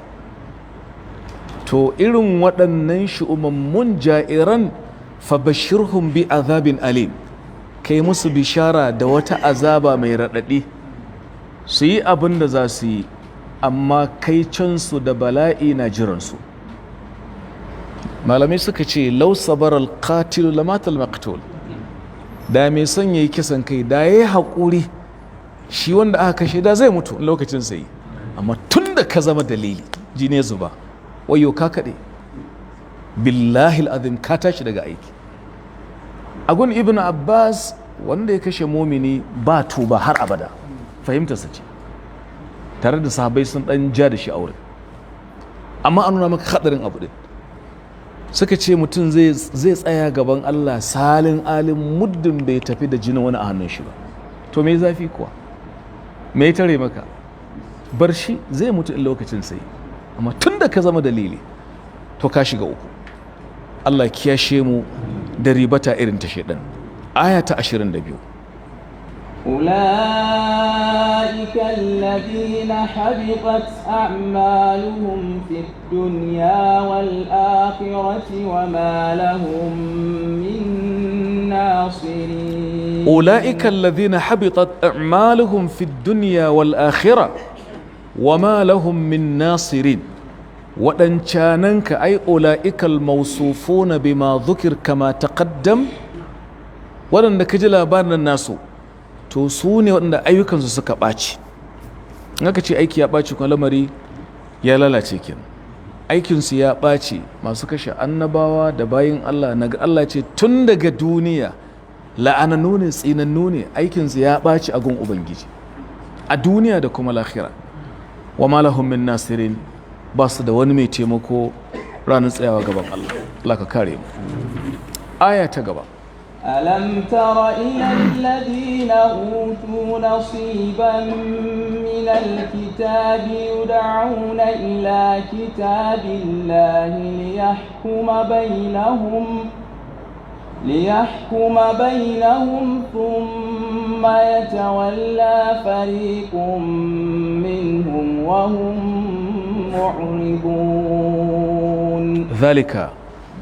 to irin waɗannan shi'umammun ja'iran fabashirhum bi azabin alim kai musu bishara da wata azaba mai raɗaɗi su yi abin da za su yi amma kai cansu da bala'i na jiransu malamai suka ce lau sabar alƙatilu lamatal maktul da mai son ya yi kisan kai da ya yi haƙuri shi wanda aka kashe da zai mutu lokacin sai amma tun da ka zama dalili jini zuba wayo ka kaɗe billahi al'azim ka tashi daga aiki agun ibn Abbas wanda ya kashe mumini ba tuba har abada fahimtarsa ce tare da sahabai sun dan ja da shi aure amma an nuna maka hadarin abu din suka ce mutum zai tsaya gaban Allah salin alim muddin bai tafi da jinin wani a hannun shi ba to me zafi kuwa me tare maka bar shi zai mutu in lokacin sai amma tun da ka zama dalili to ka shiga uku Allah kiyashe mu da ribata irin ta shedan aya ta 22 أولئك الذين حبطت أعمالهم في الدنيا والآخرة وما لهم من ناصرين أولئك الذين حبطت أعمالهم في الدنيا والآخرة وما لهم من ناصرين وأنشاننك أي أولئك الموصوفون بما ذكر كما تقدم وأنك جل بان الناس to su ne waɗanda ayyukansu suka ɓaci aka ce aiki ya ɓaci kuma lamari ya lalace kin aikinsu ya ɓaci masu kashe annabawa da bayin Allah na Allah ce tun daga duniya la'anannu ne tsinannu ne aikinsu ya ɓaci a gun ubangiji a duniya da kuma lahira wa ma lahum min nasirin ba su da wani mai taimako ranar tsayawa gaban Allah Allah ka kare mu aya ta gaba ألم تر إلى الذين أوتوا نصيبا من الكتاب يدعون إلى كتاب الله ليحكم بينهم ثم يتولى فريق منهم وهم معرضون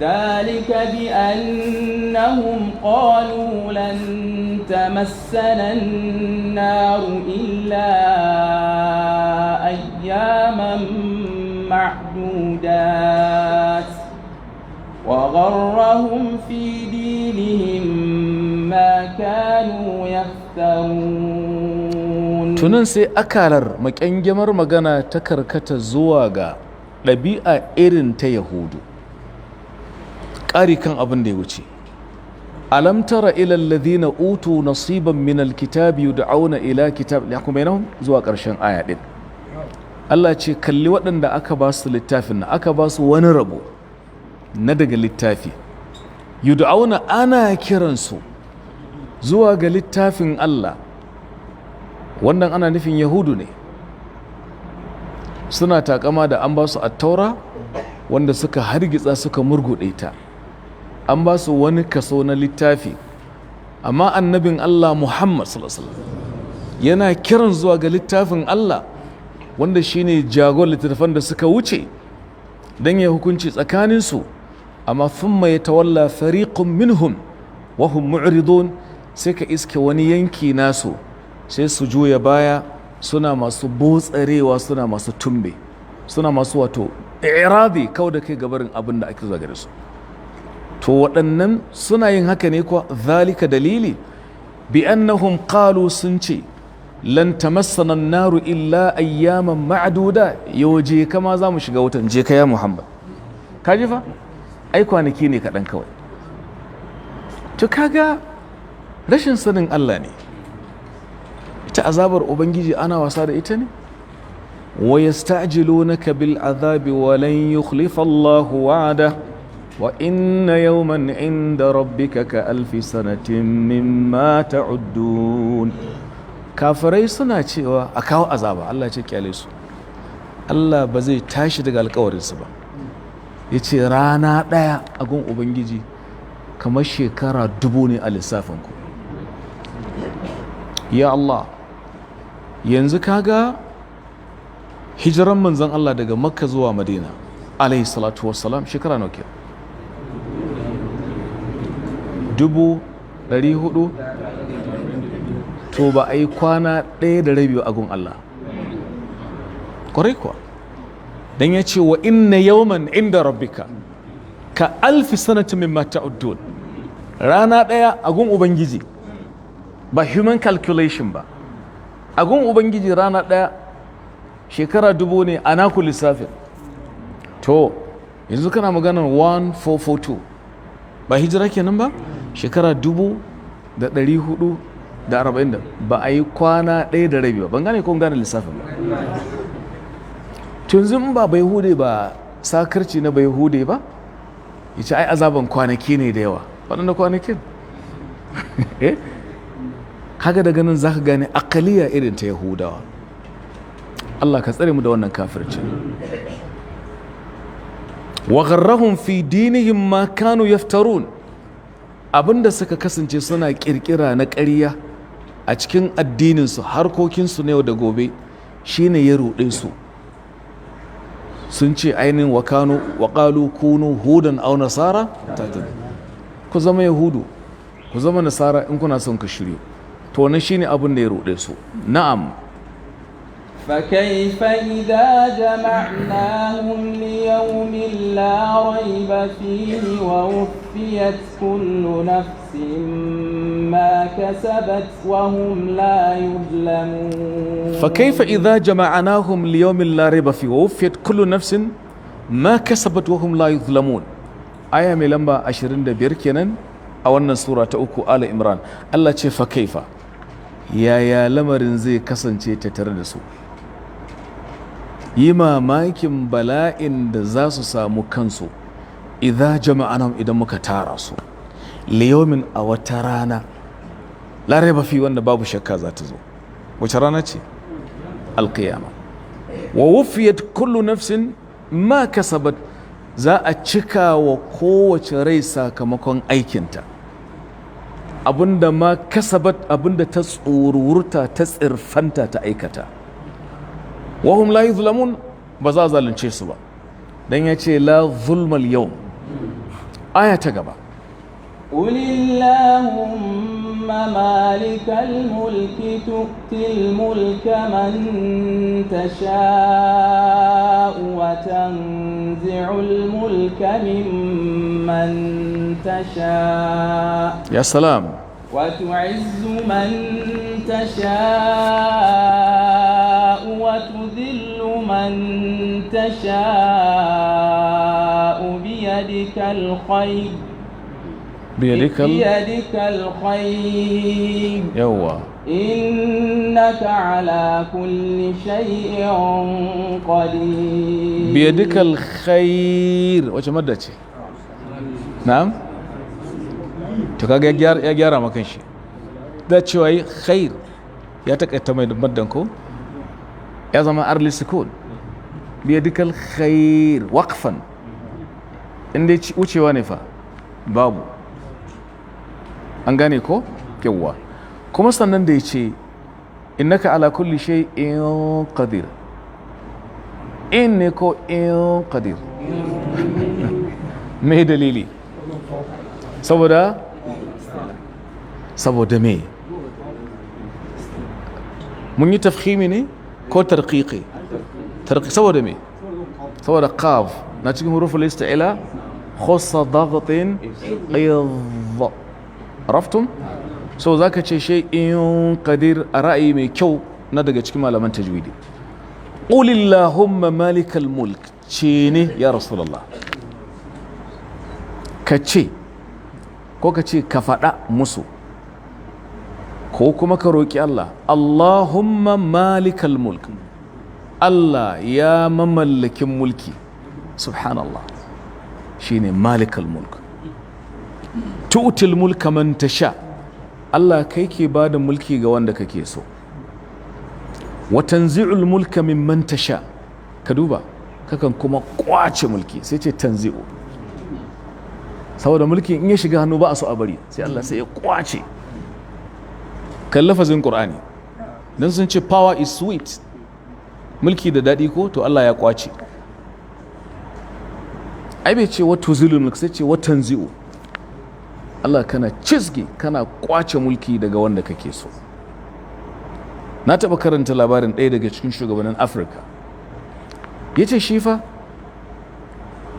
ذلك بأنهم قالوا لن تمسنا النار إلا أياما معدودات وغرهم في دينهم ما كانوا يفترون tunan sai akalar maƙyangyamar magana ta karkata zuwa ga ɗabi'a irin ta Yahudu ƙari kan abin da ya wuce alam tara ila alladhina utu nasiban min alkitabi yud'auna ila kitab liyahkum bainahum zuwa ƙarshen aya din Allah ce kalli waɗanda aka ba su littafin na aka ba su wani rabo na daga littafi yud'auna ana kiransu zuwa ga littafin Allah wannan ana nufin yahudu ne suna takama da an ba su attaura wanda suka hargitsa suka murguɗe ta an ba su wani kaso na littafi amma annabin Allah Muhammad sallallahu alaihi wasallam yana kiran zuwa ga littafin Allah wanda shine jagon littattafan da suka wuce dan ya hukunci tsakaninsu amma thumma yatawalla fariqun minhum wa hum mu'ridun sai ka iske wani yanki nasu sai su juya baya suna masu botsarewa suna masu tumbe suna masu wato iradi kawai da kai gabarin abin da ake zagare su to waɗannan suna yin haka ne kuwa zalika dalili bi annahum qalu sun ce lan tamassana an-naru illa ayyaman ma'duda yauje kama za mu shiga wutan je ka ya Muhammad kaji fa ai kwanaki ne kaɗan kawai to kaga rashin sanin Allah ne ita azabar ubangiji ana wasa da ita ne wa yasta'jilunaka bil azabi wa lan yukhlifa Allahu wa'ada wa inna yawman 'inda rabbika ka alfi sanatin mimma ta'uddun kafirai suna cewa a kawo azaba Allah ce kyale su Allah ba zai tashi daga alkawarinsu ba yace rana daya a gun ubangiji kamar shekara 1000 ne a lissafinku ya Allah yanzu kaga hijiran manzon Allah daga Makka zuwa Madina alayhi salatu wassalam shekara nawa ke 400 to ba a yi kwana ɗaya da rabi a gun Allah kwarai kuwa don ya ce wa inna yawman inda rabbika ka alfi sanatin mimma ta'uddun rana ɗaya a gun ubangiji ba human calculation ba a gun ubangiji rana ɗaya shekara 1000 ne a naku lissafin to yanzu kana maganar 1442 ba hijira kenan ba shekara 1440 ba a yi kwana ɗaya da rabi ba ban gane ko gane lissafin ba tunzu in ba bai hude ba sakarci na bai hude ba ya ce ai azaban kwanaki ne da yawa waɗanda kwanakin kaga daga nan za ka gane akaliya irin ta yahudawa Allah ka tsare mu da wannan kafirci wa gharrahum fi dinihim ma kanu yaftarun abinda suka kasance suna kirkira na ƙarya a cikin addininsu harkokinsu na yau da gobe shine ya ruɗe su sun ce ainihin wa qalu kunu hudan aw nasara ku zama yahudu ku zama nasara in kuna son ku shirye to wannan shine abin da ya ruɗe su na'am فكيف إذا جمعناهم ليوم لا ريب فيه ووفيت كل نفس ما كسبت وهم لا يظلمون فكيف إذا جمعناهم ليوم لا ريب فيه ووفيت كل نفس ما كسبت وهم لا يظلمون آية من لمبا 25 kenan a wannan sura ta 3 Ali Imran Allah ce fa kaifa yaya lamarin zai kasance tattare da su yi mamakin bala'in da za su samu kansu idan jama'anam idan muka tara su liyomin a wata rana larai ba fi wanda babu shakka za ta zo wace rana ce alkiyama wa wufiyat kullu nafsin ma kasabat za a cika wa kowace rai sakamakon aikinta abinda ma kasabat abinda ta tsururta ta tsirfanta ta aikata wahum la yuzlamun ba za a zalunce su ba dan ya ce la zulmal yau aya ta gaba قل اللهم مالك الملك تؤتي الملك من تشاء وتنزع الملك ممن تشاء يا سلام وتعز من تشاء وتذل من تشاء بيدك الخير بيدك الخير يوا إنك على كل شيء قدير بيدك الخير wace madda ce na'am to kaga ya gyara maka shi da cewa yi khair ya takaita mai maddan ko ya zama arli sukun biyadika alkhair waqfan inda wucewa ne fa babu an gane ko yawa kuma sannan da yace innaka ala kulli shay'in qadir in ne ko in qadir me dalili saboda me mun yi tafkhimi ne ko tarqiqi saboda me saboda qaf na cikin huruful istila khassa dagtin qidh araftum so zaka ce shay'in qadir a ra'ayi mai kyau na daga cikin malaman tajwidi qul illahumma malikal mulk ce ne ya rasulullah ka ce ko ka ce ka faɗa musu ko kuma ka roƙi Allah Allahumma malikal mulk Allah ya mamallakin mulki subhanallah shine malikal mulk tu'til mulka man tasha Allah kai ke bada mulki ga wanda kake so wa tanzi'ul mulka mimman tasha ka duba kakan kuma kwace mulki sai ce tanzi'u saboda mulki in ya shiga hannu ba a so a bari sai Allah sai ya kwace kan lafazin Qur'ani dan sun ce power is sweet mulki da dadi ko to Allah ya kwace ai bai ce wa tuzilul mulk sai ce wa tanzi'u Allah kana cizgi kana kwace mulki daga wanda kake so na taba karanta labarin ɗaya daga cikin shugabannin Afirka yace shi fa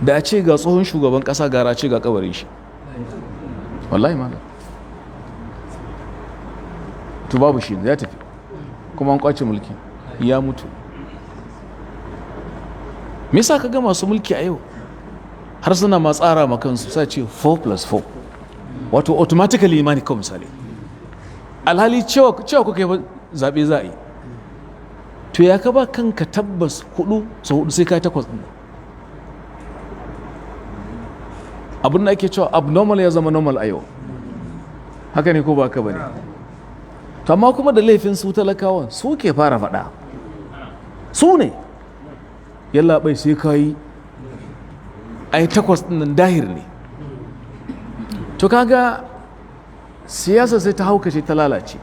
da a ce ga tsohon shugaban kasa gara ce ga kabarin shi wallahi malam to babu shi ya tafi kuma an kwace mulki ya mutu me yasa kaga masu mulki a yau har suna ma tsara ma kansu sai ce 4+4 wato automatically imani kawai misali alhali cewa kuka yi zaɓe za a yi to ya ka ba kanka tabbas 4 sau 4 sai ka yi 8 ɗin abin da ake cewa abnormal ya zama normal a yau haka ne ko ba ka ba ne amma kuma da laifin su talakawan su ke fara faɗa su ne yalla bai sai ka yi ai 8 ɗin nan dahir ne to kaga siyasa sai ta haukace ta lalace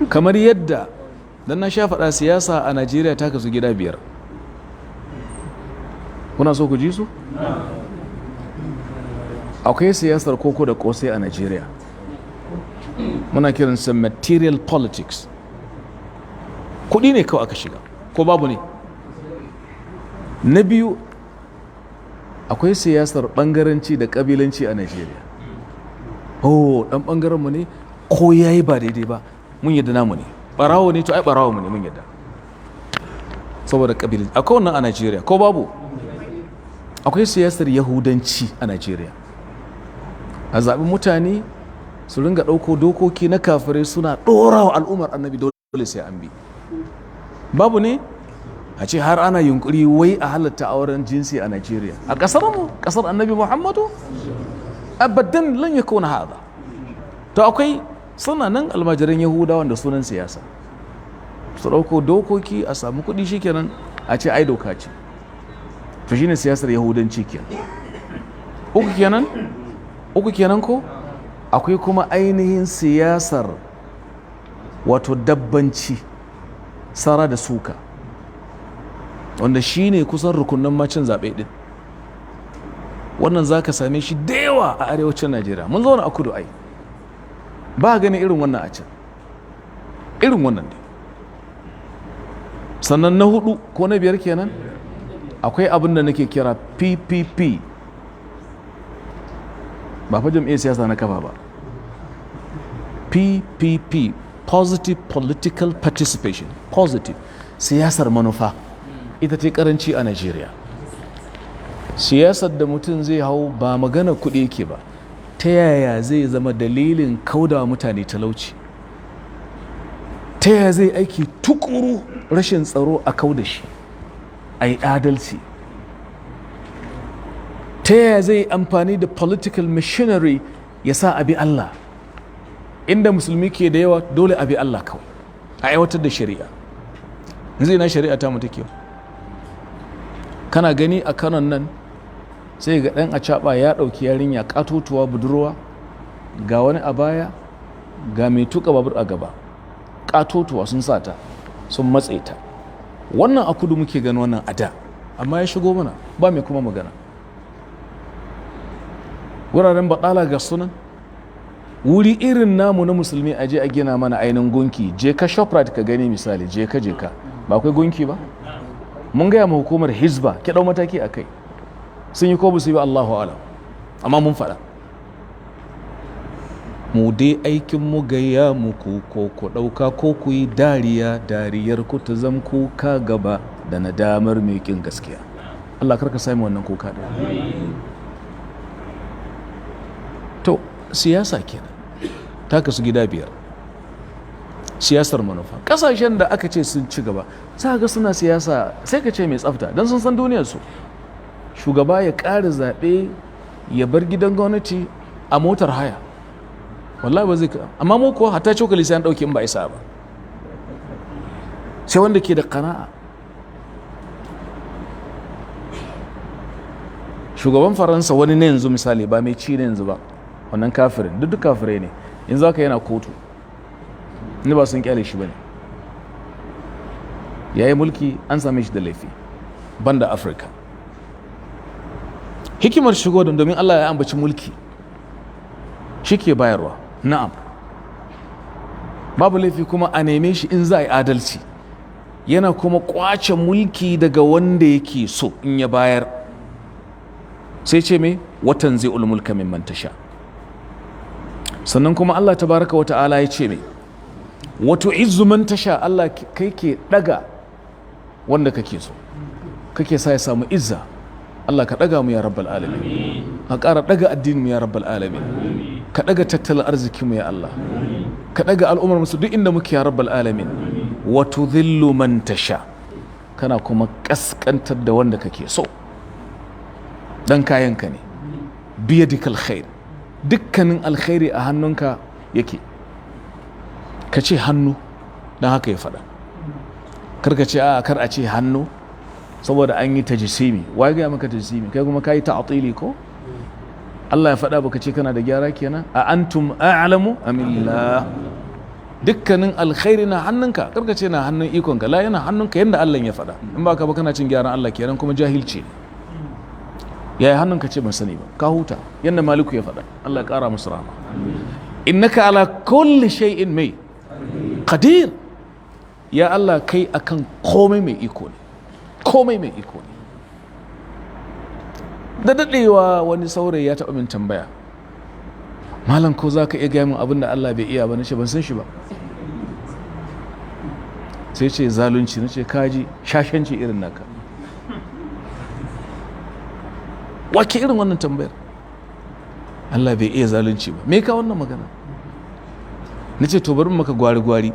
kamar yadda dan na sha faɗa siyasa a Najeriya ta kasu gida 5 kuna so ku ji su akwai siyasar koko da kosai a Najeriya muna kiransa material politics kudi ne kawai aka shiga ko babu ne na biyu akwai siyasar bangaranci da kabilanci a Najeriya dan bangaranmu ne ko yayi ba daidai ba mun yadda namu ne barawo ne to ai barawo mu ne mun yadda saboda kabilanci akwai wannan a Najeriya ko babu akwai siyasar yahudanci a Najeriya a zaɓi mutane su ringa ɗauko dokoki na kafirai suna ɗorawa al'ummar annabi dole sai an bi babu ne a ce har ana yunkuri wai a halatta auren jinsi a Najeriya a ƙasar mu ƙasar annabi Muhammadu abadan lan yakuna hada to akwai suna nan almajiran yahudawan da sunan siyasa su ɗauko dokoki a samu kuɗi shikenan a ce ai doka ce to shine siyasar yahudanci kenan uku kenan ko akwai kuma ainihin siyasar wato dabbanci sara da suka wanda shine kusan rukunan macin zaɓe ɗin wannan za ka same shi da yawa a arewacin Najeriya mun zauna a kudu ai ba gani irin wannan a can irin wannan ne sannan na 4 ko na 5 kenan akwai abin da nake kira PPP ba fa jam'iyyar siyasa na kafa ba PPP positive political participation positive siyasar manufa ita ce karanci a Najeriya siyasar da mutum zai hau ba magana kuɗi yake ba ta yaya zai zama dalilin kauda mutane talauci ta yaya zai aiki tukuru rashin tsaro a kau da shi, a yi adalci, ta yaya zai amfani da political machinery ya sa abi Allah, inda musulmi ke da yawa dole abi Allah kawai a aiwatar da shari'a. zai na shari'a ta mutu kyau, kana gani a kanon nan sai ga ɗan acaɓa ya ɗauki yarinya ƙatotuwa budurwa, ga wani a baya ga mai tuka babur a gaba, ƙatotuwa sun sata sun matse ta. wannan a kudu muke gani wannan a da, amma ya shigo mana ba mai kuma magana. wuraren baɗala ga sunan, wuri irin namu na musulmi aje a gina mana ainihin gunki. je ka shoprite ka gani misali, je ka ba akwai gunki ba. mun gaya ma hukumar hizba ki ɗau mataki a kai, sun yi ko ba su yi ba Allahu alam, amma mun faɗa mu dai aikin mu gaya muku, ko ku ɗauka ko ku yi dariya, dariyar ku ta zam kuka gaba da nadamar mai kin gaskiya. Allah karka sami wannan kuka ɗaya. To siyasa kenan ta kasu gida 5. siyasar manufa, ƙasashen da aka ce sun ci gaba za ga suna siyasa sai ka ce mai tsafta, don sun san duniyarsu. shugaba ya ƙara zaɓe ya bar gidan gwamnati a motar haya, wallahi ba zai ka, amma mu kuwa hatta cokali sai an ɗauke in ba isa ba, sai wanda ke da ƙana'a. shugaban faransa wani ne yanzu misali, ba mai ci ne yanzu ba, wannan kafirin duk kafirai ne yanzu haka yana kotu, ni ba sun kyale shi ba ne, ya yi mulki an same shi da laifi, banda afirka. hikimar shigo da domin Allah ya ambaci mulki shi ke bayarwa, na'am, babu laifi kuma a neme shi in za a yi adalci, yana kuma kwace mulki daga wanda yake so in ya bayar. sai ce me watan zai ulmulka min mantasha. sannan kuma Allah tabaraka wa ta'ala ya ce me wato izu mantasha, Allah kai ke daga wanda kake so, kake sa ya samu izza. Allah ka daga mu ya rabbal alamin, ka ƙara daga addinin mu ya rabbal alamin, ka daga tattalin arzikin mu ya Allah, ka daga al'ummar musu duk inda muke ya rabbal alamin. wa tudhillu man tasha, kana kuma kaskantar da wanda kake so, dan kayanka ne. biyadikal khair, dukkanin alkhairi a hannunka yake. ka ce hannu dan haka ya faɗa, kar ka ce a kar a ce hannu saboda an yi tajsimi. wai ga maka tajsimi? kai kuma kai ta'tili ko? Allah ya faɗa baka ce kana da gyara kenan? a antum a'lamu amillah. dukkanin alkhairi na hannunka, kar ka ce na hannun ikonka, la yana hannunka yanda Allah ya faɗa. in baka ba kana cin gyaran Allah kenan, kuma jahilci ne. yayi hannunka ce ban sani ba, ka huta yanda Maliku ya faɗa. Allah ya ƙara musu rahama. innaka ala kulli shay'in mai qadir. ya Allah kai akan komai mai iko ne, komai mai iko ne. da daɗewa wani saurayi ya taɓa min tambaya, malam ko za ka iya gaya min abin da Allah bai iya ba? na ce ban san shi ba. sai ce zalunci. na ce kaji shashanci irin naka, wake irin wannan tambayar? Allah bai iya zalunci ba, me ka wannan magana? na ce to bari maka gwari-gwari.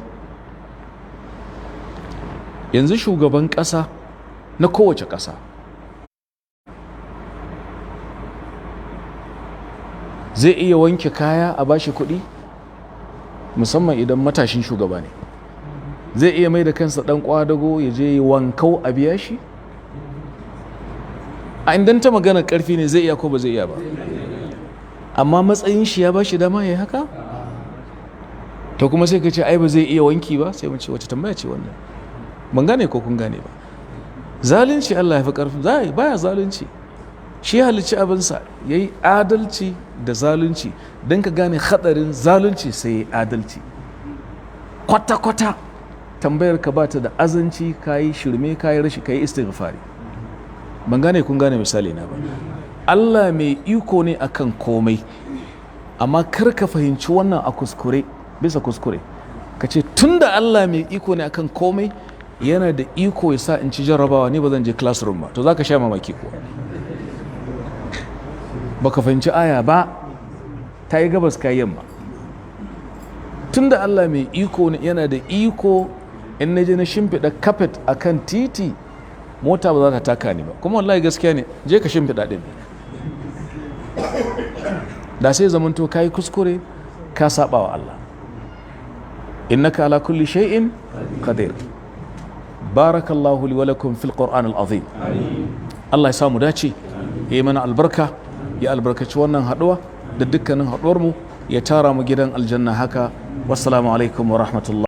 yanzu shugaban ƙasa na kowace ƙasa zai iya wanke kaya a bashi kuɗi, musamman idan matashin shugaba ne. zai iya mai da kansa ɗan ƙwadago ya je yi wankau a biya shi? a indan ta magana ƙarfi ne zai iya ko ba zai iya ba? amma matsayin shi ya bashi dama ya yi haka? to kuma sai ka ce ai ba zai iya wanki ba? sai mu ce wace tambaya ce wannan? ban gane ko kun gane ba. zalunci Allah ya fi ƙarfin, baya zalunci. shi halicci abinsa ya yi adalci da zalunci. don ka gane hadarin zalunci sai ya yi adalci. kwata-kwata tambayar ka bata da azanci, ka yi shirme, ka yi rashi, ka yi istighfari. ban gane kun gane misali na ba. Allah mai iko ne akan komai, amma kar ka fahimci wannan a kuskure, bisa kuskure. ka ce tun da Allah mai iko ne akan komai, yana da iko ya sa in ci jarrabawa, ni ba zan je classroom ba. to za ka sha mamaki kuwa. baka fahimci aya ba, ta yi gabas ka yamma. tunda Allah mai iko ne, yana da iko in na je na shimfiɗa kafet a kan titi mota ba za ta taka ni ba, kuma wallahi gaskiya ne, je ka shimfiɗa ɗin da sai zamanto ka yi kuskure ka saba wa Allah. innaka ala kulli shay'in qadir. barakallahu li wa lakum fil qur'an al-azim. Allah ya samu dace, ya yi mana albarka, ya albarkaci wannan haɗuwa da dukkanin haɗuwar mu, ya tara mu gidan aljanna haka. wassalamu alaikum wa rahmatullah.